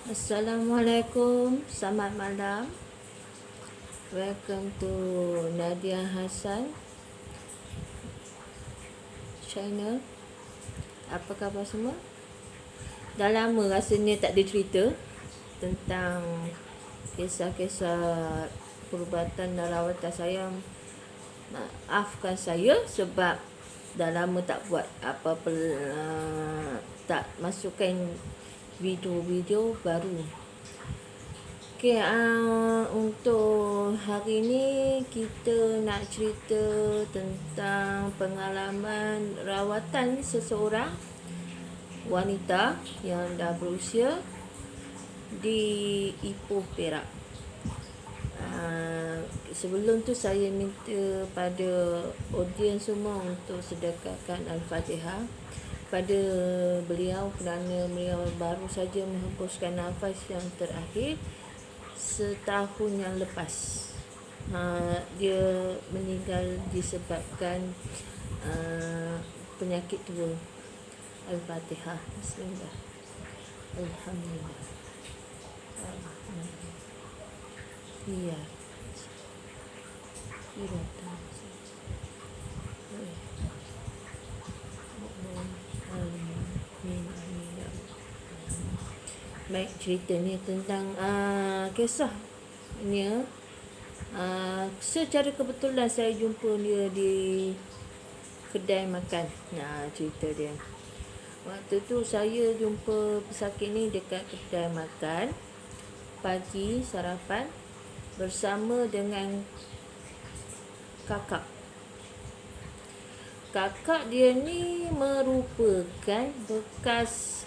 Assalamualaikum, selamat malam. Welcome to Nadia Hassan channel. Apa khabar semua? Dah lama rasanya tak ada cerita tentang kisah-kisah perubatan dan rawatan saya. Maafkan saya sebab dah lama tak buat apa-apa, tak masukkan video-video baru. Okey, untuk hari ni kita nak cerita tentang pengalaman rawatan seseorang wanita yang dah berusia di Ipoh, Perak. Sebelum tu saya minta pada audiens semua untuk sedekahkan Al-Fatihah pada beliau kerana beliau baru saja menghembuskan nafas yang terakhir setahun yang lepas. Dia meninggal disebabkan penyakit tua. Al-Fatihah. Bismillah. Alhamdulillah. Iya. Baik, cerita ni tentang kisah ni. Secara kebetulan saya jumpa dia di kedai makan. Cerita dia. Waktu tu saya jumpa pesakit ni dekat kedai makan. Pagi sarapan bersama dengan kakak. Kakak dia ni merupakan bekas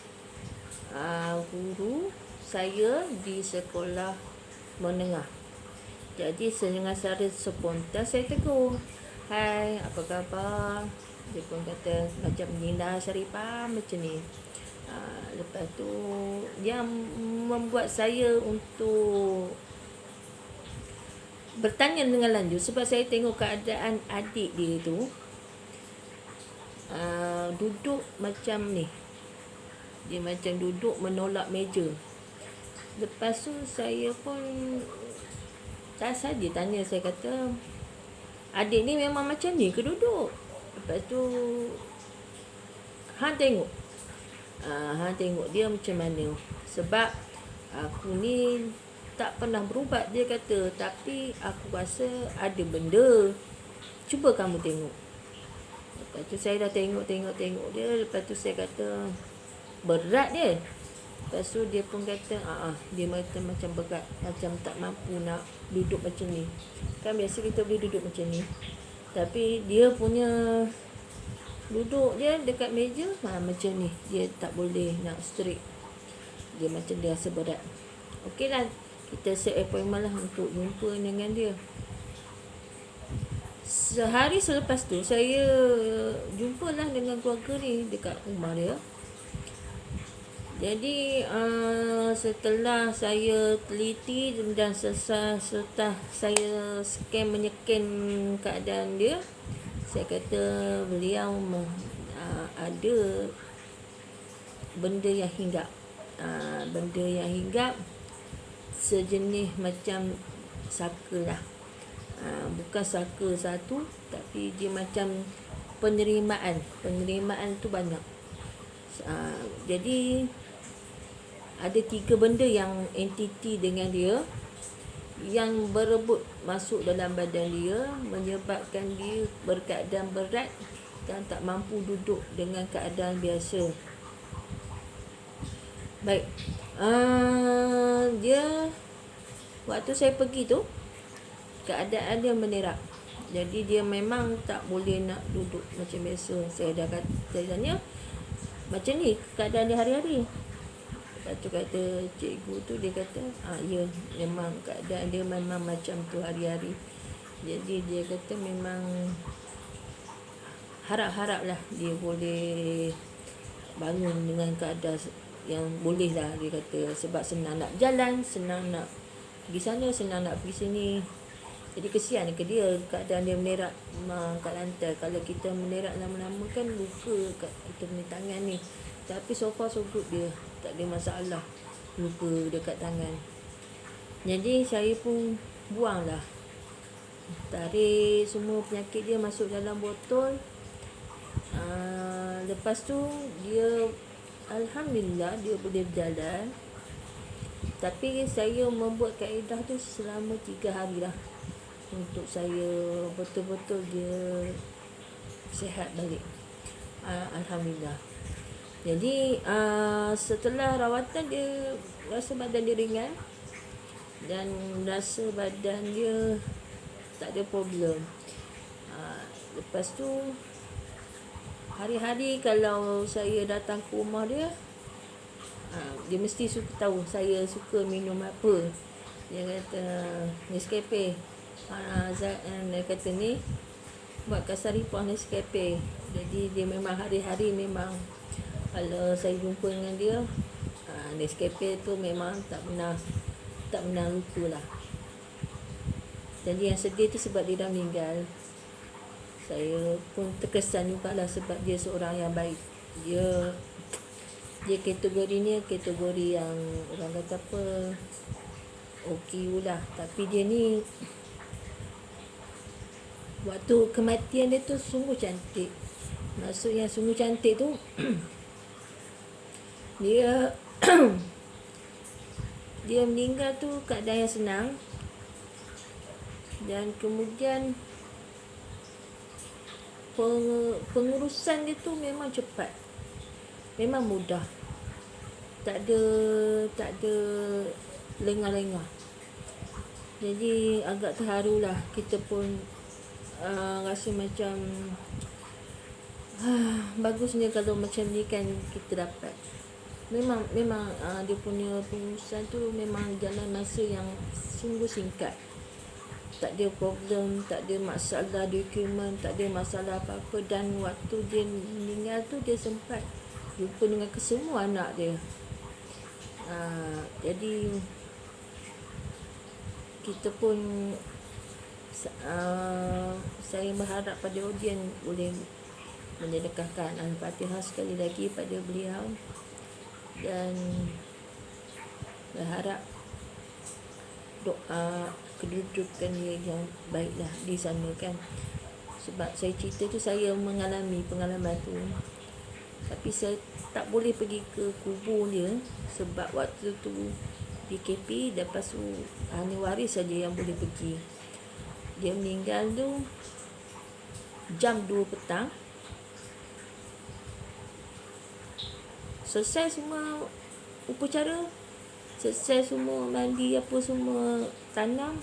guru saya di sekolah menengah. Jadi dengan secara spontan saya tegur, "Hai, apa khabar?" Dia pun kata macam Nina Syarifah macam ni. Lepas tu dia membuat saya untuk bertanya dengan lanjut sebab saya tengok keadaan adik dia tu duduk macam ni. Dia macam duduk menolak meja. Lepas tu saya pun tak saja tanya, saya kata, "Adik ni memang macam ni ke duduk?" Lepas tu hang tengok. Hang tengok dia macam mana. Sebab aku ni tak pernah berubat, dia kata, tapi aku rasa ada benda. Cuba kamu tengok. Lepas tu saya dah tengok dia. Lepas tu saya kata, berat dia. Lepas tu dia pun kata, dia macam berat, macam tak mampu nak duduk macam ni. Kan biasa kita boleh duduk macam ni, tapi dia punya duduk dia dekat meja macam ni. Dia tak boleh nak straight. Dia macam dia rasa berat. Okey lah, kita set appointment lah untuk jumpa dengan dia. Sehari selepas tu saya jumpalah dengan keluarga ni dekat rumah dia. Jadi setelah saya teliti dan setelah saya menyeken keadaan dia, saya kata beliau ada benda yang hinggap. Benda yang hinggap sejenis macam saka lah. Bukan saka satu, tapi dia macam penerimaan tu banyak. Jadi ada 3 benda yang entiti dengan dia yang berebut masuk dalam badan dia, menyebabkan dia berkeadaan berat dan tak mampu duduk dengan keadaan biasa. Baik, dia waktu saya pergi tu keadaan dia menerak. Jadi dia memang tak boleh nak duduk macam biasa. Saya tanya, macam ni keadaan dia hari-hari? Lepas tu kata cikgu tu, dia kata, ya, memang keadaan dia memang macam tu hari-hari. Jadi dia kata memang harap-haraplah dia boleh bangun dengan keadaan yang boleh lah, dia kata. Sebab senang nak jalan, senang nak pergi sana, senang nak pergi sini. Jadi kesian ke dia, keadaan dia menerak kat lantai. Kalau kita menerak lama-lama kan luka kat kita punya tangan ni. Tapi so far so good, dia tak ada masalah. luka dekat tangan. Jadi saya pun buanglah, tarik semua penyakit dia masuk dalam botol. Lepas tu dia alhamdulillah dia boleh berjalan. Tapi saya membuat kaedah tu selama 3 hari lah, untuk saya betul-betul dia sihat balik. Alhamdulillah. Jadi setelah rawatan dia rasa badan dia ringan dan rasa badan dia tak ada problem. Lepas tu hari-hari kalau saya datang ke rumah dia, dia mesti suka tahu saya suka minum apa. Dia kata Nescafe. Dia kata ni buat Kasaripah Nescafe. Jadi dia memang hari-hari memang kalau saya jumpa dengan dia, Nescafe tu memang tak pernah lupa lah. Jadi yang sedih tu sebab dia dah meninggal. Saya pun terkesan jugalah sebab dia seorang yang baik. Dia kategorinya kategori yang orang kata apa, OKU lah. Tapi dia ni waktu kematian dia tu sungguh cantik. Maksudnya sungguh cantik tu dia dia meninggal tu keadaan yang senang. Dan kemudian pengurusan dia tu memang cepat, memang mudah, tak ada lengah-lengah. Jadi agak terharulah, kita pun rasa macam bagusnya kalau macam ni kan kita dapat. Memang dia punya pengurusan tu memang jalan masa yang sungguh singkat. Tak ada problem, tak ada masalah dokumen, tak ada masalah apa-apa. Dan waktu dia meninggal tu dia sempat jumpa dengan kesemua anak dia. Jadi kita pun saya berharap pada audien boleh menyedekahkan Al-Fatihah sekali lagi pada beliau, dan berharap doa kedudukan dia yang baiklah di sana kan. Sebab saya cerita tu saya mengalami pengalaman tu, tapi saya tak boleh pergi ke kubur dia sebab waktu tu PKP. Lepas tu ahli waris saja yang boleh pergi. Dia meninggal tu jam 2 petang. Selesai semua upacara, selesai semua mandi apa semua, tanam,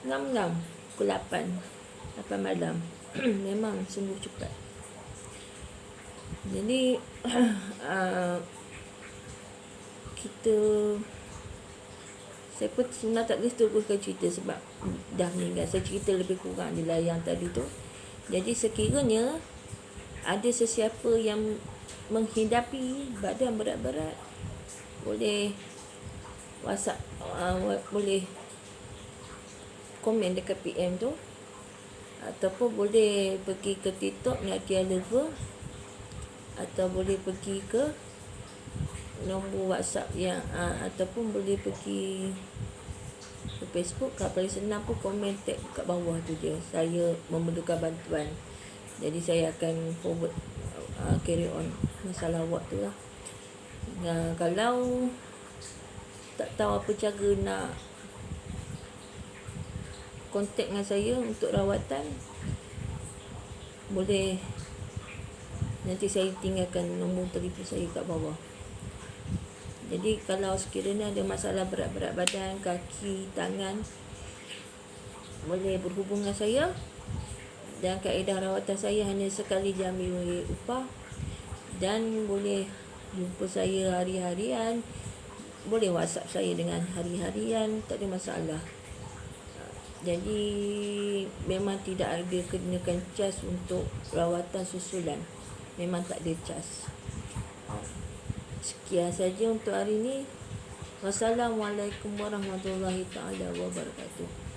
ngam-ngam pukul 8 malam. Memang sungguh cepat. Jadi saya pun sebenarnya tak boleh teruskan cerita sebab dah meninggal. Saya cerita lebih kurang je lah yang tadi tu. Jadi sekiranya ada sesiapa yang menghidapi badan berat-berat, boleh WhatsApp, boleh komen dekat PM tu, ataupun boleh pergi ke TikTok Nadia Lover, atau boleh pergi ke nombor WhatsApp yang ataupun boleh pergi ke Facebook. Kalau paling senang pun komen tag kat bawah tu je, saya memerlukan bantuan. Jadi saya akan forward, carry on masalah awak tu lah. Kalau tak tahu apa cara nak kontak dengan saya untuk rawatan, boleh nanti saya tinggalkan nombor telefon saya kat bawah. Jadi kalau sekiranya ada masalah berat-berat badan, kaki, tangan, boleh berhubung dengan saya. Dan kaedah rawatan saya hanya sekali diambil upah, dan boleh jumpa saya hari-harian, boleh WhatsApp saya dengan hari-harian, tak ada masalah. Jadi memang tidak ada kenakan cas untuk rawatan susulan, memang tak ada cas. Sekian saja untuk hari ini. Wassalamualaikum warahmatullahi taala wabarakatuh.